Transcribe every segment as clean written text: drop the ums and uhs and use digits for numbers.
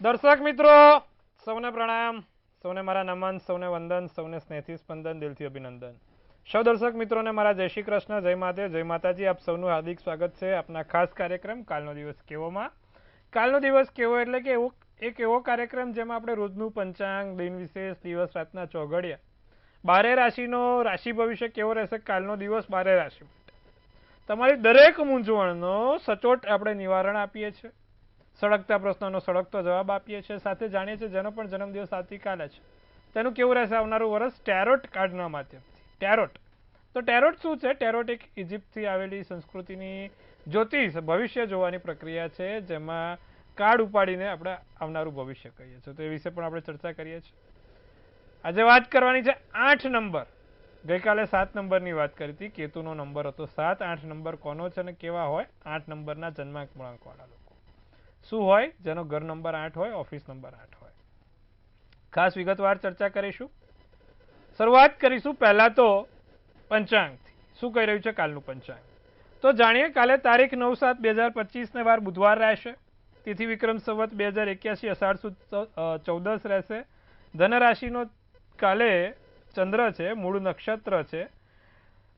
દર્શક મિત્રો સૌને પ્રણામ, સૌને મારા નમન, સૌને વંદન, સૌને સ્નેહથી સ્પંદન, દિલથી અભિનંદન. સૌ દર્શક મિત્રોને મારા જય શ્રી કૃષ્ણ, જય માતે, જય માતાજી. આપ સૌનું હાર્દિક સ્વાગત છે આપના ખાસ કાર્યક્રમ કાલનો દિવસ કેવોમાં. કાલનો દિવસ કેવો એટલે કે એક એવો કાર્યક્રમ જેમાં આપણે રોજનું પંચાંગ, દિન વિશેષ, દિવસ રાતના ચોઘડિયા, 12 રાશિનો રાશિ ભવિષ્ય કેવો રહેશે કાલનો દિવસ 12 રાશિ માટે, તમારી દરેક મૂંઝવણનો સચોટ આપણે નિવારણ આપીએ છીએ. સળગતા પ્રશ્નનો સળગતો જવાબ આપીએ છીએ. સાથે જાણીએ છીએ જેનો પણ જન્મદિવસ આવતીકાલે છે તેનું કેવું રહેશે આવનારું વર્ષ ટેરોટ કાર્ડના માધ્યમથી. ટેરોટ તો ટેરોટ શું છે? ટેરોટ એક ઇજિપ્તથી આવેલી સંસ્કૃતિની જ્યોતિષ ભવિષ્ય જોવાની પ્રક્રિયા છે, જેમાં કાર્ડ ઉપાડીને આપણે આવનારું ભવિષ્ય કહીએ છીએ. તો એ વિશે પણ આપણે ચર્ચા કરીએ છીએ. આજે વાત કરવાની છે 8 નંબર. ગઈકાલે 7 નંબરની વાત કરી હતી. કેતુનો નંબર હતો 7. 8 નંબર કોનો છે અને કેવા હોય? 8 નંબરના જન્માંક મૂળાંકવાળા લોકો શું હોય? જેનો ઘર નંબર 8 હોય, ઓફિસ નંબર 8 હોય. ખાસ વિગતવાર ચર્ચા કરીશું. શરૂઆત કરીશું પહેલા તો પંચાંગથી. શું કહી રહ્યું છે કાલનું પંચાંગ? તો જાણીએ. કાલે તારીખ 9/7/2025 ને વાર બુધવાર રહેશે. તિથિ વિક્રમ સંવત 2081 અષાઢ સુદ 14 રહેશે. ધન રાશિનો કાલે ચંદ્ર છે, મૂળ નક્ષત્ર છે,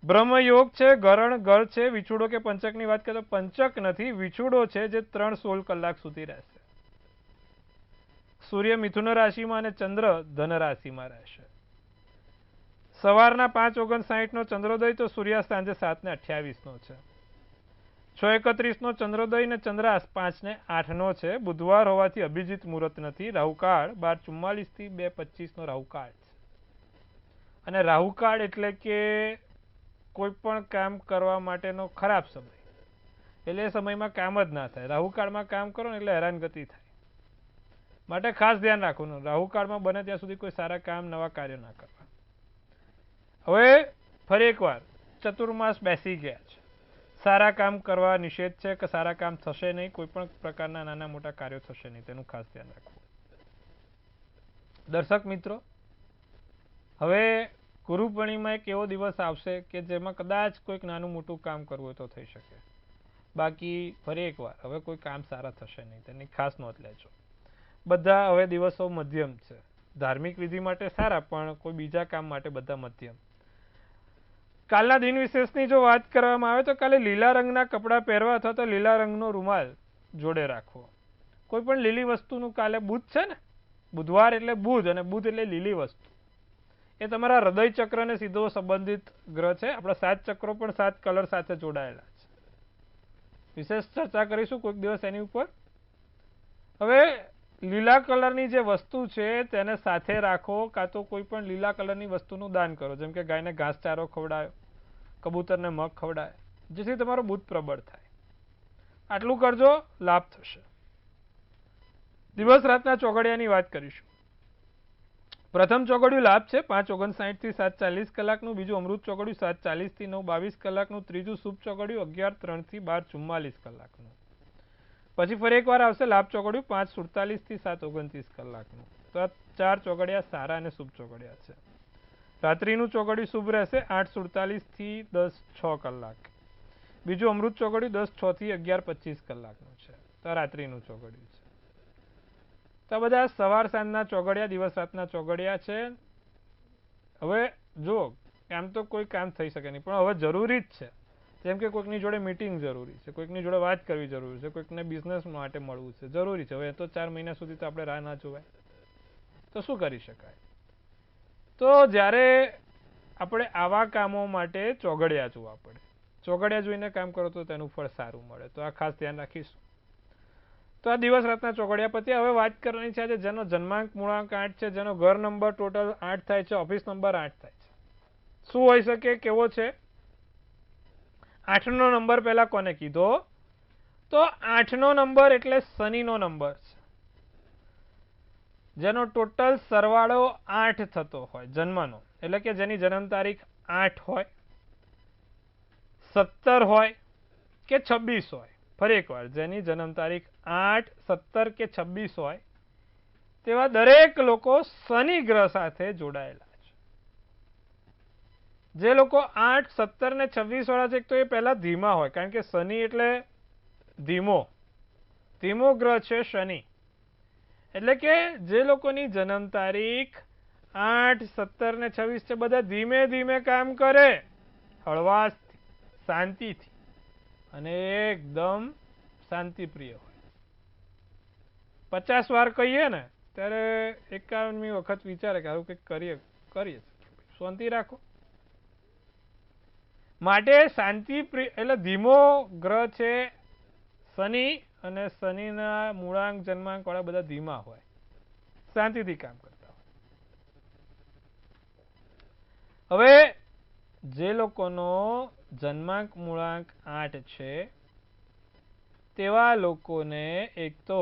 બ્રહ્મયોગ છે, ગરણ ગળ છે. વિછુડો કે પંચકની વાત કરીએ તો પંચક નથી, વિછુડો છે, જે 3-16 કલાક સુધી રહેશે. સૂર્ય મિથુન રાશિમાં અને ચંદ્ર ધન રાશિમાં રહેશે. સવારના 5:59 નો ચંદ્રોદય, તો સૂર્યાસ્ત સાંજે 7:28 નો છે. 6:31 નો ચંદ્રોદય ને ચંદ્રાસ્ત 5:08 નો છે. બુધવાર હોવાથી અભિજીત મુહૂર્ત નથી. રાહુકાળ 12:44 થી 2:25 નો રાહુકાળ છે. અને રાહુકાળ એટલે કે કોઈ પણ કામ કરવા માટેનો ખરાબ સમય, એટલે એ સમયમાં કામ જ ના થાય. રાહુકાળમાં કામ કરો ને એટલે હેરાનગતિ થાય, માટે ખાસ ધ્યાન રાખવાનું. રાહુકાળમાં બને ત્યાં સુધી કોઈ સારા કામ, નવા કાર્ય ના કરવા. હવે ફરી એકવાર ચતુર્માસ બેસી ગયા છે. સારા કામ કરવા નિષેધ છે કે સારા કામ થશે નહીં, કોઈ પણ પ્રકારના નાના મોટા કાર્યો થશે નહીં, તેનું ખાસ ધ્યાન રાખવું. દર્શક મિત્રો, હવે ગુરુ પૂર્ણિમા એક એવો દિવસ આવશે કે જેમાં કદાચ કોઈક નાનું મોટું કામ કરવું હોય તો થઈ શકે. બાકી ફરી એકવાર હવે કોઈ કામ સારા થશે નહીં, તેની ખાસ નોંધ લેજો. બધા હવે દિવસો મધ્યમ છે. ધાર્મિક વિધિ માટે સારા, પણ કોઈ બીજા કામ માટે બધા મધ્યમ. કાલના દિન વિશેષની જો વાત કરવામાં આવે તો કાલે લીલા રંગના કપડાં પહેરવા અથવા તો લીલા રંગનો રૂમાલ જોડે રાખવો. કોઈ પણ લીલી વસ્તુનું, કાલે બુધ છે ને, બુધવાર એટલે બુધ, અને બુધ એટલે લીલી વસ્તુ. એ તમારા હૃદય ચક્રને સીધો સંબંધિત ગ્રહ છે. આપણા 7 ચક્રો પણ 7 કલર સાથે જોડાયેલા છે. વિશેષ ચર્ચા કરીશું કોઈક દિવસ એની ઉપર. હવે લીલા કલરની જે વસ્તુ છે તેને સાથે રાખો, કાં તો કોઈ પણ લીલા કલરની વસ્તુનું દાન કરો. જેમ કે ગાયને ઘાસચારો ખવડાયો, કબૂતરને મગ ખવડાય, જેથી તમારો બુધ પ્રબળ થાય. આટલું કરજો, લાભ થશે. દિવસ રાતના ચોઘડિયાની વાત કરીશું. પ્રથમ ચોઘડિયું લાભ છે 5:59 થી 7:40 કલાકનું. બીજું અમૃત ચોઘડિયું 7:40 થી 9:22 કલાકનું. ત્રીજું શુભ ચોઘડિયું 11:03 થી 12:44 કલાકનું. પછી ફરી એકવાર આવશે લાભ ચોઘડિયું 5:47 થી 7:29 કલાકનું. તો આ 4 ચોઘડિયા સારા અને શુભ ચોઘડિયા છે. રાત્રિનું ચોઘડિયું શુભ રહેશે 8:47 થી 10:06 કલાક. બીજું અમૃત ચોઘડિયું 10:06 થી 11:25 કલાકનું છે. તો રાત્રિનું ચોઘડિયું છે. તો બધા સવાર સાંજના ચોઘડિયા, દિવસ રાતના ચોઘડિયા છે. હવે જો આમ તો કોઈ કામ થઈ શકે નહીં, પણ હવે જરૂરી જ છે. જેમ કે કોઈકની જોડે મીટિંગ જરૂરી છે, કોઈકની જોડે વાત કરવી જરૂરી છે, કોઈકને બિઝનેસ માટે મળવું છે, જરૂરી છે. હવે તો 4 મહિના સુધી તો આપણે રાહ ના જોવાય, તો શું કરી શકાય? તો જ્યારે આપણે આવા કામો માટે ચોઘડિયા જોવા પડે. ચોઘડિયા જોઈને કામ કરો તો તેનું ફળ સારું મળે. તો આ ખાસ ધ્યાન રાખીશું. તો આ દિવસ રાતના ચોઘડિયા પછી હવે વાત કરવાની છે આજે જેનો જન્માંક મૂળાંક 8 છે, જેનો ઘર નંબર ટોટલ 8 થાય છે, ઓફિસ નંબર 8 થાય છે. શું હોઈ શકે, કેવો છે? 8 નો નંબર પહેલા કોને કીધો? તો 8 નો નંબર એટલે શનિનો નંબર છે, જેનો ટોટલ સરવાળો 8 થતો હોય જન્મનો. એટલે કે જેની જન્મ તારીખ 8 હોય, 17 હોય કે 26 હોય. ફરી એકવાર, જેની જન્મ તારીખ 8, 17 કે 26 હોય તેવા દરેક લોકો શનિ ગ્રહ સાથે જોડાયેલા છે. જે લોકો 8, 17 ને 26 વાળા છે, તો એ પહેલા ધીમા હોય, કારણ કે શનિ એટલે ધીમો ગ્રહ છે શનિ. એટલે કે જે લોકોની જન્મ તારીખ 8, 17 ને 26 છે બધા ધીમે ધીમે કામ કરે, હળવાશથી, શાંતિથી અને એકદમ શાંતિપ્રિય હોય. 50 વાર કહીએ ને ત્યારે 51મી વખત વિચારે કે આવું કંઈક કરીએ શાંતિ રાખો. માટે શાંતિપ્રિય એટલે ધીમો ગ્રહ છે શનિ, અને શનિના મૂળાંક જન્માંક વાળા બધા ધીમા હોય, શાંતિથી કામ કરતા હોય. હવે જે લોકોનો જન્માંક મૂળાંક 8 છે તેવા લોકોને એક તો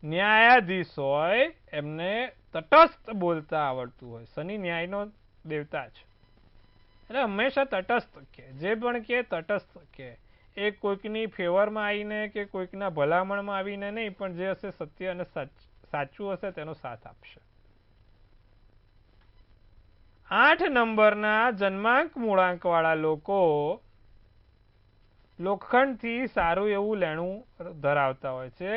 ન્યાયાધીશ હોય એમને તટસ્થ બોલતા આવડતું હોય. શનિ ન્યાયનો દેવતા છે એટલે હંમેશા તટસ્થ કે, જે પણ કે તટસ્થ કે, એ કોઈકની ફેવરમાં આવીને કે કોઈકના ભલામણમાં આવીને નહીં, પણ જે હશે સત્ય અને સાચું હશે તેનો સાથ આપશે. 8 નંબરના જન્માંક મૂળાંક વાળા લોકો લોખંડથી સારું એવું લેણું ધરાવતા હોય છે.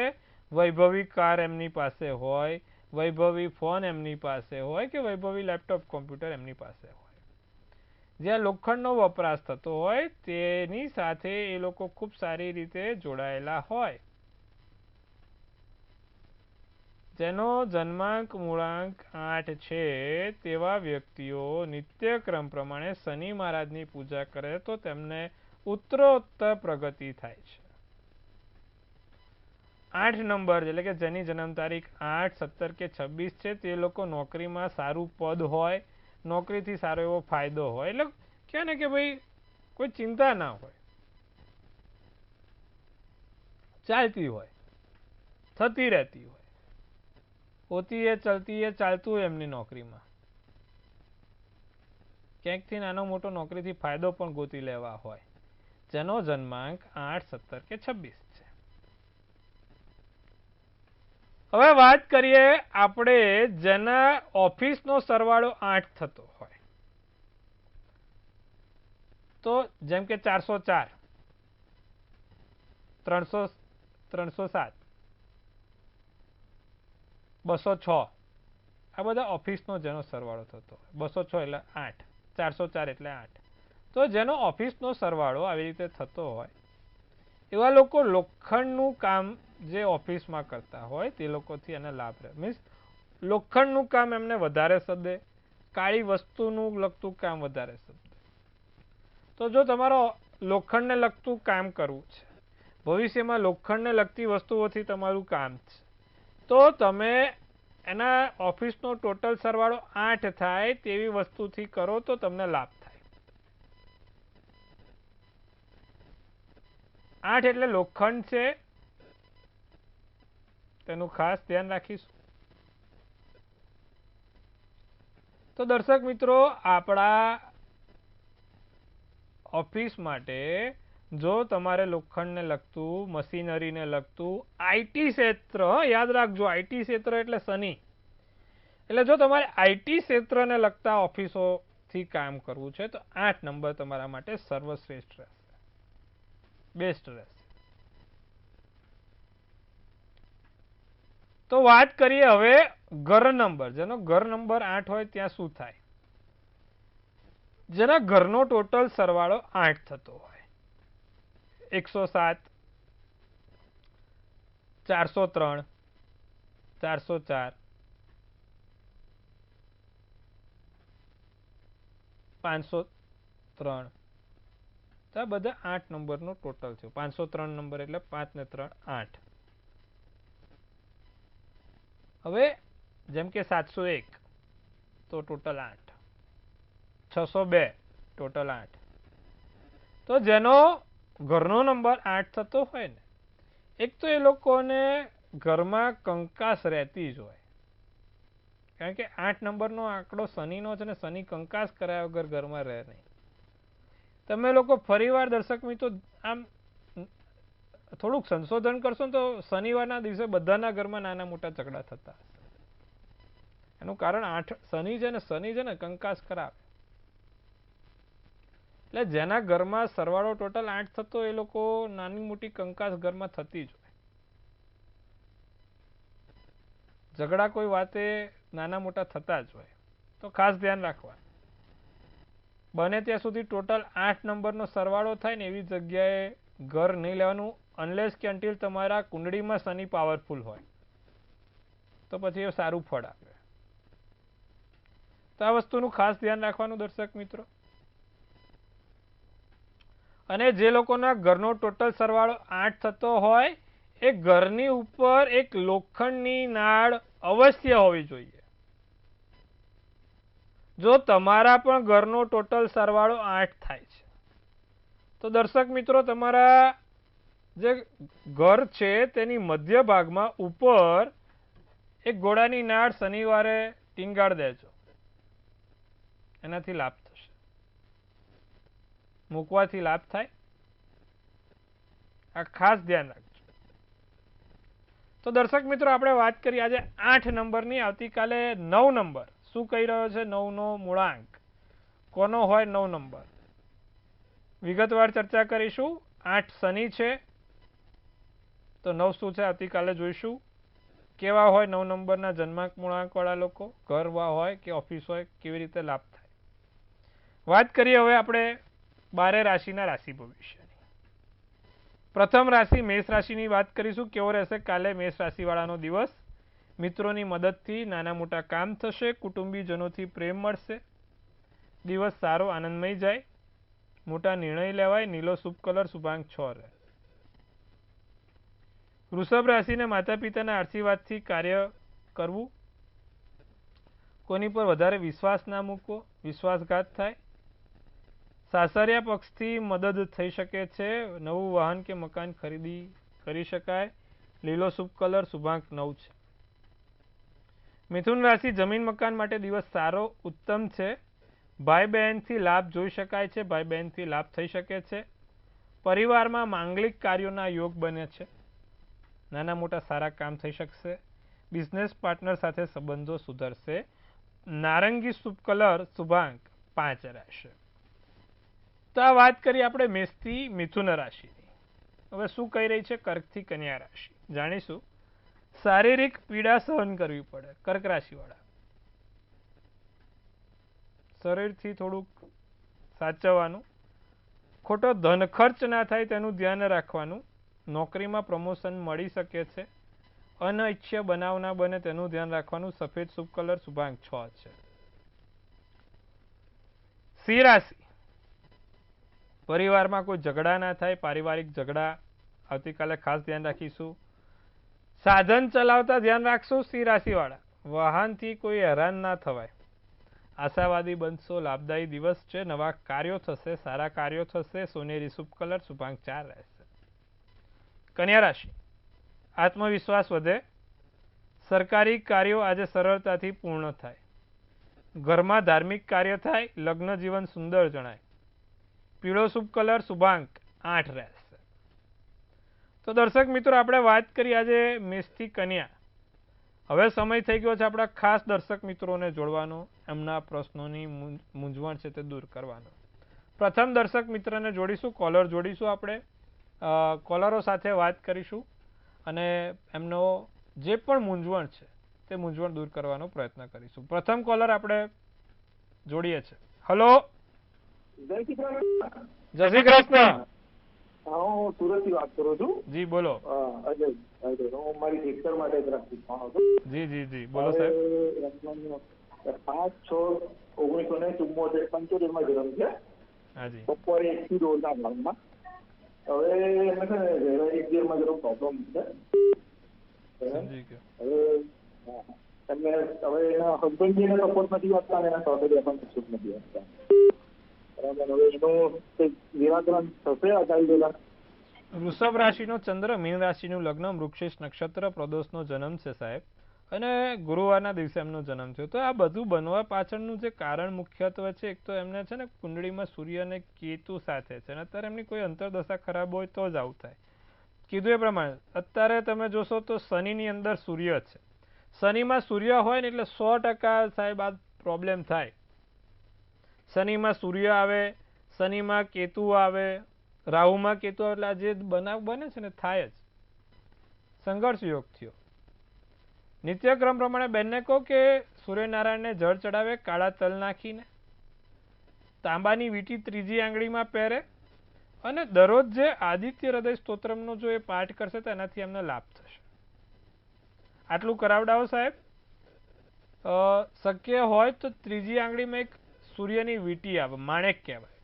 વૈભવી કાર એમની પાસે હોય, વૈભવી ફોન એમની પાસે હોય કે વૈભવી લેપટોપ કોમ્પ્યુટર એમની પાસે હોય. જ્યાં લોખંડનો વપરાશ થતો હોય તેની સાથે એ લોકો ખૂબ સારી રીતે જોડાયેલા હોય. જેનો જન્માંક મૂળાંક 8 છે તેવા વ્યક્તિઓ નિત્યક્રમ પ્રમાણે શનિ મહારાજની પૂજા કરે તો તેમને ઉત્તરોત્તર પ્રગતિ થાય છે. 8 નંબર એટલે કે જેની જન્મ તારીખ 8, 17 કે 26 છે તે લોકો નોકરીમાં સારું પદ હોય, નોકરીથી સારો એવો ફાયદો હોય, એટલે કહે ને કે ભાઈ કોઈ ચિંતા ના હોય, ચાલતી હોય, થતી રહેતી હોય, હોતી એ ચલતી એ ચાલતું હોય એમની નોકરીમાં. ક્યાંકથી નાનો મોટો નોકરીથી ફાયદો પણ ગોતી લેવા હોય. જેનો જન્માંક 8, 17 કે 26 છે. હવે વાત કરીએ આપણે જેના ઓફિસનો સરવાળો 8 થતો હોય. તો જેમ કે 404, 307, 206 આ બધા ઓફિસનો જેનો સરવાળો થતો હોય. 206 એટલે 8, 404 એટલે 8. તો જેનો ઓફિસનો સરવાળો આવી રીતે થતો હોય એવા લોકો લોખંડનું કામ જે ઓફિસમાં કરતા હોય તે લોકોથી એને લાભ રહે. મીન્સ લોખંડનું કામ એમને વધારે સદે, કાળી વસ્તુનું લગતું કામ વધારે સદે. તો જો તમારો લોખંડને લગતું કામ કરવું છે, ભવિષ્યમાં લોખંડને લગતી વસ્તુઓથી તમારું કામ છે, તો તમે એના ઓફિસનો ટોટલ સરવાળો 8 થાય તેવી વસ્તુથી કરો તો તમને લાભ થાય. 8 એટલે લોખંડ છે, તેનું ખાસ ધ્યાન રાખીશું. તો દર્શક મિત્રો, આપણા ઓફિસ માટે જો તમારે લોખંડને લગતું, મશીનરીને લગતું, આઈટી ક્ષેત્ર, યાદ રાખજો આઈટી ક્ષેત્ર એટલે શનિ, એટલે જો તમારે આઈટી ક્ષેત્રને લગતા ઓફિસોથી કામ કરવું છે તો 8 નંબર તમારા માટે સર્વશ્રેષ્ઠ રહેશે, બેસ્ટ રહેશે. તો વાત કરીએ હવે ઘર નંબર. જેનો ઘર નંબર 8 હોય ત્યાં શું થાય? જેના ઘરનો ટોટલ સરવાળો 8 થતો હોય. 107, 403, 404, 503, આ બધા 8 નંબરનો ટોટલ છે. 503 નંબર એટલે 5 ને 3 8. હવે જેમ કે 701 તો ટોટલ 8, 602 ટોટલ 8. તો જેનો ઘરનો નંબર 8 થતો હોય ને, એક તો એ લોકોને ઘરમાં કંકાસ રહેતી જ હોય, કારણ કે 8 નંબરનો આંકડો શનિનો છે ને શનિ કંકાસ કરાયા વગર ઘરમાં રહે નહીં. તમે લોકો ફરીવાર દર્શક મિત્રો આમ થોડુંક સંશોધન કરશો ને તો શનિવારના દિવસે બધાના ઘરમાં નાના મોટા ઝઘડા થતા હશે. એનું કારણ શનિ છે ને કંકાસ કરાવે. એટલે જેના ઘરમાં સરવાળો ટોટલ 8 થતો એ લોકો નાની મોટી કંકાસ ઘરમાં થતી જ હોય. ઝઘડા કોઈ વાતે નાના મોટા થતા જ હોય, તો ખાસ ધ્યાન રાખવા. બને ત્યાં સુધી ટોટલ 8 નંબરનો સરવાળો થાય ને એવી જગ્યાએ ઘર નહીં લેવાનું, અનલેસ કે અનટિલ તમારા કુંડળીમાં શનિ પાવરફુલ હોય, તો પછી એ સારું ફળ આપે. તો આ વસ્તુનું ખાસ ધ્યાન રાખવાનું દર્શક મિત્રો. અને જે લોકોના ઘરનો ટોટલ સરવાળો 8 થતો હોય એ ઘરની ઉપર એક લોખંડની નાળ અવશ્ય હોવી જોઈએ. જો તમારા પણ ઘરનો ટોટલ સરવાળો 8 થાય છે તો દર્શક મિત્રો તમારા જે ઘર છે તેની મધ્ય ભાગમાં ઉપર એક ઘોડાની નાળ શનિવારે ટીંગાડ દેજો, એનાથી લાભ થશે. મૂકવાથી લાભ થાય, આ ખાસ ધ્યાન રાખજો. તો દર્શક મિત્રો આપણે વાત કરી આજે 8 નંબરની, આવતીકાલે 9 નંબર શું કહી રહ્યો છે, 9 નો મૂળાંક કોનો હોય, 9 નંબર વિગતવાર ચર્ચા કરીશું. 8 શનિ છે તો 9 શું છે આવતીકાલે જોઈશું. કેવા હોય 9 નંબરના જન્માંક મૂળાંક વાળા લોકો, ઘરમાં હોય કે ઓફિસ હોય, કેવી રીતે લાભ થાય. વાત કરીએ હવે આપણે 12 રાશિના રાશિ ભવિષ્યની. પ્રથમ રાશિ મેષ રાશિની વાત કરીશું. કેવો રહેશે કાલે મેષ રાશિવાળાનો દિવસ. મિત્રોની મદદથી નાના મોટા કામ થશે, કુટુંબીજનોથી પ્રેમ મળશે, દિવસ સારો આનંદમય જાય, મોટા નિર્ણય લેવાય, નીલો શુભ કલર શુભાંક 6 રહે. વૃષભ રાશિને માતા પિતાના આશીર્વાદથી કાર્ય કરવું, કોની પર વધારે વિશ્વાસ ના મૂકવો, વિશ્વાસઘાત થાય. સાસરિયા પક્ષથી મદદ થઈ શકે છે, નવું વાહન કે મકાન ખરીદી કરી શકાય, લીલો શુભ કલર શુભાંક 9 છે. મિથુન રાશિ જમીન મકાન માટે દિવસ સારો ઉત્તમ છે, ભાઈ બહેનથી લાભ જોઈ શકાય છે, ભાઈ બહેનથી લાભ થઈ શકે છે. પરિવારમાં માંગલિક કાર્યોના યોગ બને છે, નાના મોટા સારા કામ થઈ શકશે, બિઝનેસ પાર્ટનર સાથે સંબંધો સુધરશે, નારંગી શુભ કલર શુભાંક 5 રહેશે. તો આ વાત કરી આપણે મેષથી મિથુન રાશિની. હવે શું કહી રહી છે કર્કથી કન્યા રાશિ જાણીશું. શારીરિક પીડા સહન કરવી પડે કર્ક રાશિવાળા, શરીરથી થોડુંક સાચવવાનું, ખોટો ધન ખર્ચ ના થાય તેનું ધ્યાન રાખવાનું, નોકરીમાં પ્રમોશન મળી શકે છે, અનૈચ્છ્ય બનાવ ના બને તેનું ધ્યાન રાખવાનું, સફેદ શુભ કલર શુભાંક 6 છે. સિંહ રાશિ પરિવારમાં કોઈ ઝઘડા ના થાય, પારિવારિક ઝઘડા આવતીકાલે ખાસ ધ્યાન રાખીશું. સાધન ચલાવતા ધ્યાન રાખશું. સિંહ રાશિવાળા વાહનથી કોઈ હેરાન ના થવાય, આશાવાદી બનશો, લાભદાયી દિવસ છે, નવા કાર્યો થશે, સારા કાર્યો થશે, સોનેરી શુભ કલર શુભાંક 4 રહેશે. કન્યા રાશિ આત્મવિશ્વાસ વધે, સરકારી કાર્યો આજે સરળતાથી પૂર્ણ થાય, ઘરમાં ધાર્મિક કાર્ય થાય, લગ્ન જીવન સુંદર જણાય, પીળો શુભ કલર શુભાંક 8 રહેશે. તો દર્શક મિત્રો આપણે વાત કરી આજે મેષથી કન્યા. હવે સમય થઈ ગયો છે આપણા ખાસ દર્શક મિત્રોને જોડવાનો, એમના પ્રશ્નોની મૂંઝવણ છે તે દૂર કરવાનો. પ્રથમ દર્શક મિત્રને જોડીશું, કોલર જોડીશું. આપણે કોલરો સાથે વાત કરીશું અને એમનો જે પણ મૂંઝવણ છે તે મૂંઝવણ દૂર કરવાનો પ્રયત્ન કરીશું. પ્રથમ કોલર આપણે જોડીએ છીએ. હલો, જય શ્રી કૃષ્ણ. હું સુરતથી વાત કરું છું. જી બોલો. અજય, હું મારી સિસ્ટર માટે રાખવાનો છું. જી જી જી બોલો સાહેબ. 5/6/1975 માં જન્મ છે. હાજી. બપોરે 1 થી 2 ના ગામમાં. હવે એમને છે ને વૈવાહિક જીવનમાં જરો પ્રોબ્લેમ છે. સમજી ગયો. હવે એમને હવે એના હસબન્ડને સપોર્ટ નથી આપતા અને એના સહોદરી પણ સપોર્ટ નથી આપતા. બરાબર. હવે એનું નિરાકરણ થશે અગાડી જતા. વૃષભ રાશિનો ચંદ્ર, મીન રાશિનું લગ્ન, વૃક્ષેશ નક્ષત્ર, પ્રદોષનો જન્મ છે સાહેબ, અને ગુરુવારના દિવસે એમનો જન્મ થયો. તો આ બધું બનવા પાછળનું જે કારણ મુખ્યત્વે છે, એક તો એમને છે ને કુંડળીમાં સૂર્ય અને કેતુ સાથે છે, અને અત્યારે એમની કોઈ અંતરદશા ખરાબ હોય તો જ આવું થાય. કીધું એ પ્રમાણે અત્યારે તમે જોશો તો શનિની અંદર સૂર્ય છે, શનિમાં સૂર્ય હોય ને એટલે 100% સાહેબ આ પ્રોબ્લેમ થાય. શનિમાં સૂર્ય આવે, શનિમાં કેતુ આવે, રાહુમાં કેતુ આવે, એટલે આ જે બનાવ બને છે ને થાય જ. સંઘર્ષ યોગ થયો. નિત્યક્રમ પ્રમાણે બેનને કહો કે સૂર્યનારાયણને જળ ચડાવે કાળા તલ નાખીને, તાંબાની વીંટી ત્રીજી આંગળીમાં પહેરે અને દરરોજ જે આદિત્ય હૃદય સ્તોત્રમનો જો એ પાઠ કરશે તો એનાથી એમને લાભ થશે. આટલું કરાવડાવો સાહેબ. શક્ય હોય તો ત્રીજી આંગળીમાં એક સૂર્યની વીંટી આવે, માણેક કહેવાય.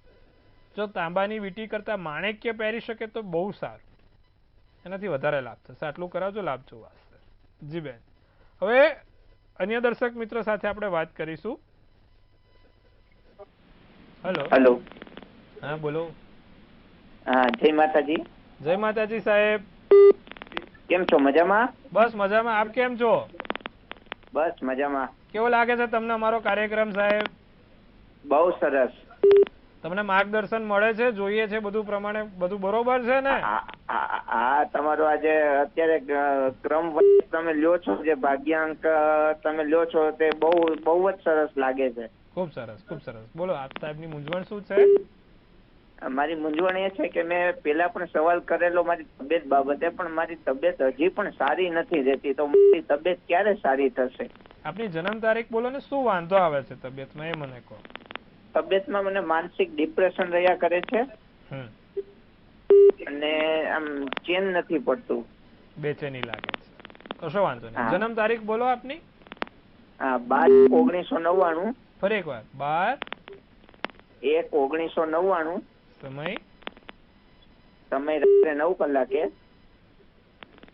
જો તાંબાની વીંટી કરતા માણેક્ય પહેરી શકે તો બહુ સારું, એનાથી વધારે લાભ થશે. આટલું કરાવજો, લાભ જોવા હશે. જી બેન. હવે અન્ય દર્શક મિત્રો સાથે આપણે વાત કરીશું. હેલો. હા બોલો. હા, જય માતાજી. જય માતાજી સાહેબ. કેમ છો? મજામાં? બસ મજામાં. આપ કેમ છો? બસ મજામાં. કેવો લાગે છે તમને અમારો કાર્યક્રમ સાહેબ? બહુ સરસ. તમને માર્ગદર્શન મળે છે, જોઈએ છે બધું પ્રમાણે, બધું બરોબર છે ને? હા, તમારો આજે અત્યારે ક્રમ તમે લ્યો છો, જે ભાગ્યાંક તમે લ્યો છો તે બહુ જ સરસ લાગે છે. ખૂબ સરસ, ખૂબ સરસ. બોલો આપ સાહેબની મૂંઝવણ શું છે? મારી મૂંઝવણ એ છે કે મેં પેલા પણ સવાલ કરેલો મારી તબિયત બાબતે, પણ મારી તબિયત હજી પણ સારી નથી રહેતી. તો મારી તબિયત ક્યારે સારી થશે? આપની જન્મ તારીખ બોલો ને, શું વાંધો આવે છે તબિયતમાં એ મને કહો. તબિયતમાં મને માનસિક ડિપ્રેશન રહ્યા કરે છે અને આમ ચેન નથી પડતું. બેચેની લાગે છે. કશો વાંધો નહીં. જન્મ તારીખ બોલો આપની. 12/1999. ફરી એકવાર. 12/1/1999. સમય રાત્રે 9 કલાકે.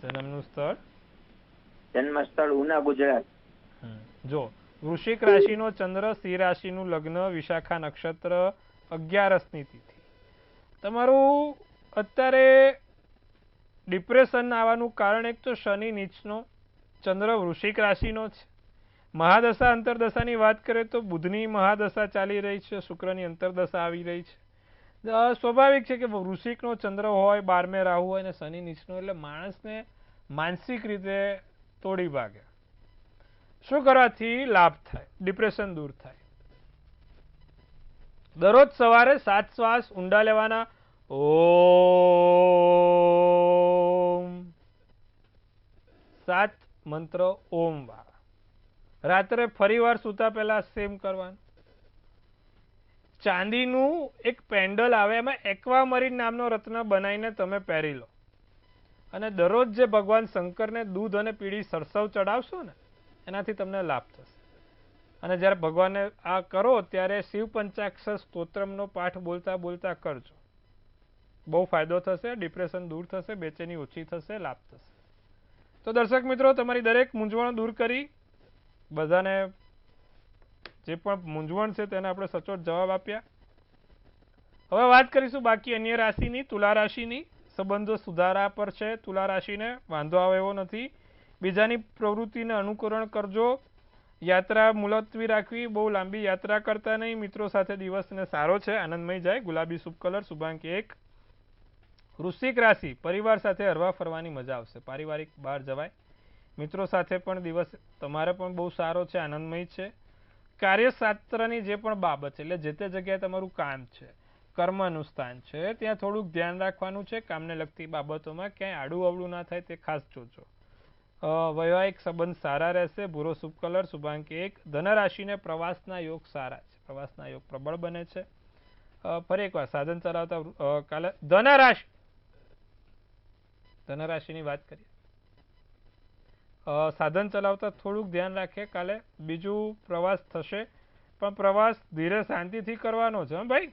જન્મનું સ્થળ? જન્મ સ્થળ ઉના, ગુજરાત. જો વૃશ્ચિક રાશિનો ચંદ્ર, સિંહ રાશિનું લગ્ન, વિશાખા નક્ષત્ર, 11મી તિથિ. તમારું અત્યારે ડિપ્રેશન આવવાનું કારણ એક તો શનિ નીચનો, ચંદ્ર વૃશ્ચિક રાશિનો છે. મહાદશા અંતરદશાની વાત કરીએ તો બુધની મહાદશા ચાલી રહી છે, શુક્રની અંતરદશા આવી રહી છે. સ્વાભાવિક છે કે વૃશ્ચિકનો ચંદ્ર હોય, 12મે રાહુ હોય અને શનિ નીચનો, એટલે માણસને માનસિક રીતે તોડી ભાગે. શું કરવાથી લાભ થાય? ડિપ્રેશન દૂર થાય. દરરોજ સવારે 7 શ્વાસ ઊંડા લેવાના. ઓમ. 7 મંત્ર ઓમ વાળા. રાત્રે ફરીવાર સૂતા પહેલા સેમ કરવાનું. ચાંદીનું એક પેન્ડલ આવે, એમાં એક્વામરીન નામનો રત્ન બનાવીને તમે પહેરી લો અને દરરોજ જે ભગવાન શંકરને દૂધ અને પીળી સરસવ ચડાવશો ને, એનાથી તમને લાભ થશે. અને જ્યારે ભગવાનને આ કરો ત્યારે શિવ પંચાક્ષર સ્તોત્રમનો પાઠ બોલતા બોલતા કરજો. બહુ ફાયદો થશે, ડિપ્રેશન દૂર થશે, બેચેની ઓછી થશે, લાભ થશે. તો દર્શક મિત્રો, તમારી દરેક મૂંઝવણ દૂર કરી, બધાને જે પણ મૂંઝવણ છે તેને આપણે સચોટ જવાબ આપ્યા. હવે વાત કરીશું બાકી અન્ય રાશિની. તુલા રાશિની. સંબંધો સુધારા પર છે. તુલા રાશિને વાંધો આવે એવો નથી. બીજાની પ્રવૃત્તિને અનુકરણ કરજો. યાત્રા મુલતવી રાખવી, બહુ લાંબી યાત્રા કરતા નહીં. મિત્રો સાથે દિવસને સારો છે, આનંદમય જાય. ગુલાબી શુભ કલર, શુભાંક 1. વૃશ્ચિક રાશિ. પરિવાર સાથે હરવા ફરવાની મજા આવશે. પારિવારિક બહાર જવાય. મિત્રો સાથે પણ દિવસ તમારે પણ બહુ સારો છે, આનંદમય છે. કાર્યશાસ્ત્રની જે પણ બાબત છે, એટલે જે તે જગ્યાએ તમારું કામ છે, કર્મનું સ્થાન છે, ત્યાં થોડુંક ધ્યાન રાખવાનું છે. કામને લગતી બાબતોમાં ક્યાંય આડું અવળું ના થાય તે ખાસ જોજો. વૈવાહિક સંબંધ સારા રહેશે. ભૂરો શુભ કલર, શુભાંક 1. ધનરાશિને પ્રવાસના યોગ સારા છે. પ્રવાસના યોગ પ્રબળ બને છે. ફરી એકવાર સાધન ચલાવતા કાલે ધનરાશિની વાત કરીએ. સાધન ચલાવતા થોડુંક ધ્યાન રાખીએ કાલે. બીજું પ્રવાસ થશે, પણ પ્રવાસ ધીરે શાંતિથી કરવાનો છે ભાઈ.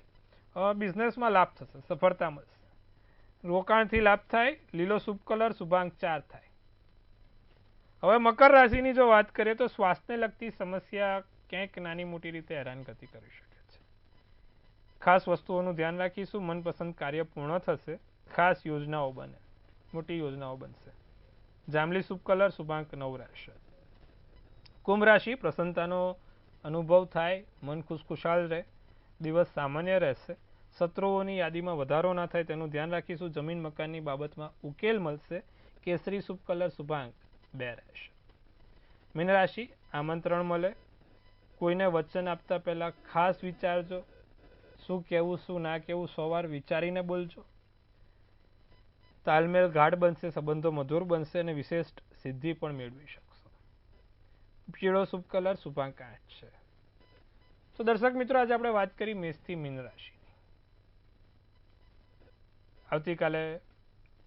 બિઝનેસમાં લાભ થશે, સફળતા મળશે. રોકાણથી લાભ થાય. લીલો શુભ કલર, શુભાંક 4 થાય. હવે મકર રાશિની જો વાત કરીએ તો શ્વાસને લગતી સમસ્યા ક્યાંક નાની મોટી રીતે હેરાનગતિ કરી શકે છે. ખાસ વસ્તુઓનું ધ્યાન રાખીશું. મનપસંદ કાર્ય પૂર્ણ થશે. ખાસ યોજનાઓ બને, મોટી યોજનાઓ બનશે. જાંબલી શુભ કલર, શુભાંક 9 રહેશે. કુંભ રાશિ. પ્રસન્નતાનો અનુભવ થાય, મન ખુશખુશાલ રહે, દિવસ સામાન્ય રહેશે. શત્રુઓની યાદીમાં વધારો ના થાય તેનું ધ્યાન રાખીશું. જમીન મકાનની બાબતમાં ઉકેલ મળશે. કેસરી શુભ કલર, શુભાંક 2 રહેશે. મીન રાશિ. આમંત્રણ મળે. કોઈને વચન આપતા પહેલા ખાસ વિચારજો. શું કહેવું શું ના કહેવું 100 વાર વિચારીને બોલજો. તાલમેલ ગાઢ બનશે, સંબંધો મધુર બનશે અને વિશેષ સિદ્ધિ પણ મેળવી શકશો. પીળો શુભ કલર શુભાંક 8 છે. તો દર્શક મિત્રો આજે આપણે વાત કરી મેષથી મીન રાશિની. આવતીકાલે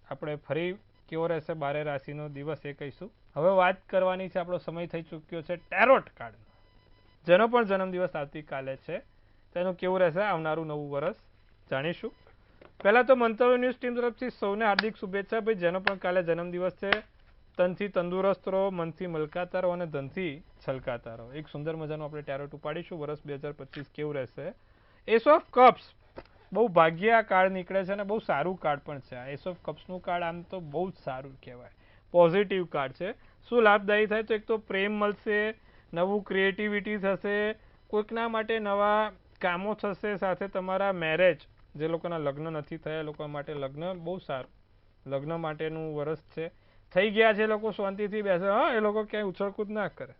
આપણે ફરી કેવો રહેશે 12 રાશિનો દિવસ એ કહીશું. હવે વાત કરવાની છે, આપણો સમય થઈ ચૂક્યો છે ટેરોટ કાર્ડનો. જેનો પણ જન્મદિવસ આવતીકાલે છે તેનું કેવું રહેશે આવનારું નવું વર્ષ જાણીશું. પહેલા તો મંતવ્ય ન્યૂઝ ટીમ તરફથી સૌને હાર્દિક શુભેચ્છા. ભાઈ જેનો પણ કાલે જન્મદિવસ છે તનથી તંદુરસ્ત રહો, મનથી મલકાતા રહો અને ધનથી છલકાતા રહો. એક સુંદર મજાનું આપણે ટેરોટ ઉપાડીશું. વર્ષ 2025 કેવું રહેશે. એસ ઓફ કપ્સ બહુ ભાગ્ય આ કાર્ડ નીકળે છે અને બહુ સારું કાર્ડ પણ છે. આ એસ ઓફ કપ્સનું કાર્ડ આમ તો બહુ જ સારું કહેવાય, પોઝિટિવ કાર્ડ છે. શું લાભદાયી થાય તો એક તો પ્રેમ મળશે, નવું ક્રિએટિવિટી થશે, કોઈકના માટે નવા કામો થશે, સાથે તમારા મેરેજ જે લોકોના લગ્ન નથી થયા એ લોકો માટે લગ્ન બહુ સારું, લગ્ન માટેનું વર્ષ છે. થઈ ગયા છે લોકો શાંતિથી બેસે, હા એ લોકો ક્યાંય ઉછળકૂદ ના કરે.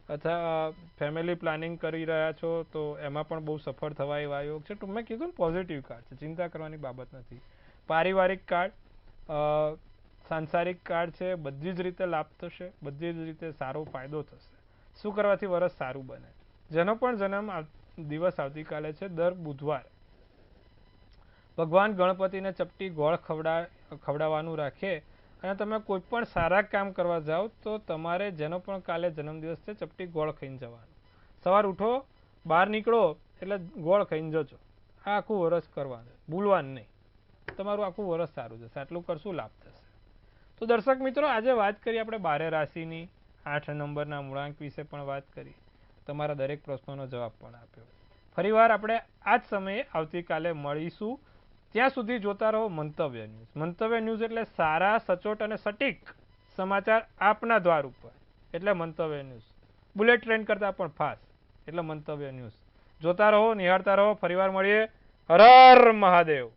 અથવા ફેમિલી પ્લાનિંગ કરી રહ્યા છો તો એમાં પણ બહુ સફળ થવા એવા યોગ છે. તો મેં કીધું ને પોઝિટિવ કાર્ડ છે, ચિંતા કરવાની બાબત નથી. પારિવારિક કાર્ડ, સાંસારિક કાર્ડ છે, બધી જ રીતે લાભ થશે, બધી જ રીતે સારો ફાયદો થશે. શું કરવાથી વરસ સારું બને. જેનો પણ જન્મ દિવસ આવતીકાલે છે દર બુધવાર ભગવાન ગણપતિને ચપટી ગોળ ખવડાવવાનું રાખે અને તમે કોઈ પણ સારા કામ કરવા જાઓ તો તમારે જેનો પણ કાલે જન્મદિવસ છે ચપટી ગોળ ખાઈને જવાનું. સવાર ઉઠો, બહાર નીકળો એટલે ગોળ ખાઈને જજો. આ આખું વરસ કરવાનું, ભૂલવાનું નહીં. તમારું આખું વરસ સારું જશે. આટલું કરશું લાભ થશે. તો દર્શક મિત્રો આજે વાત કરી આપણે 12 રાશિની, 8 નંબરના મૂળાંક વિશે પણ વાત કરી, તમારા દરેક પ્રશ્નોનો જવાબ પણ આપ્યો. ફરીવાર આપણે આ જ સમયે આવતીકાલે મળીશું. ત્યાં સુધી જોતા રહો મંતવ્ય ન્યૂઝ. મંતવ્ય ન્યૂઝ એટલે સારા, સચોટ અને સટીક સમાચાર આપના દ્વાર ઉપર, એટલે મંતવ્ય ન્યૂઝ. બુલેટ ટ્રેન કરતા પણ ફાસ્ટ, એટલે મંતવ્ય ન્યૂઝ. જોતા રહો, નિહાળતા રહો. ફરીવાર મળીએ. હર હર મહાદેવ.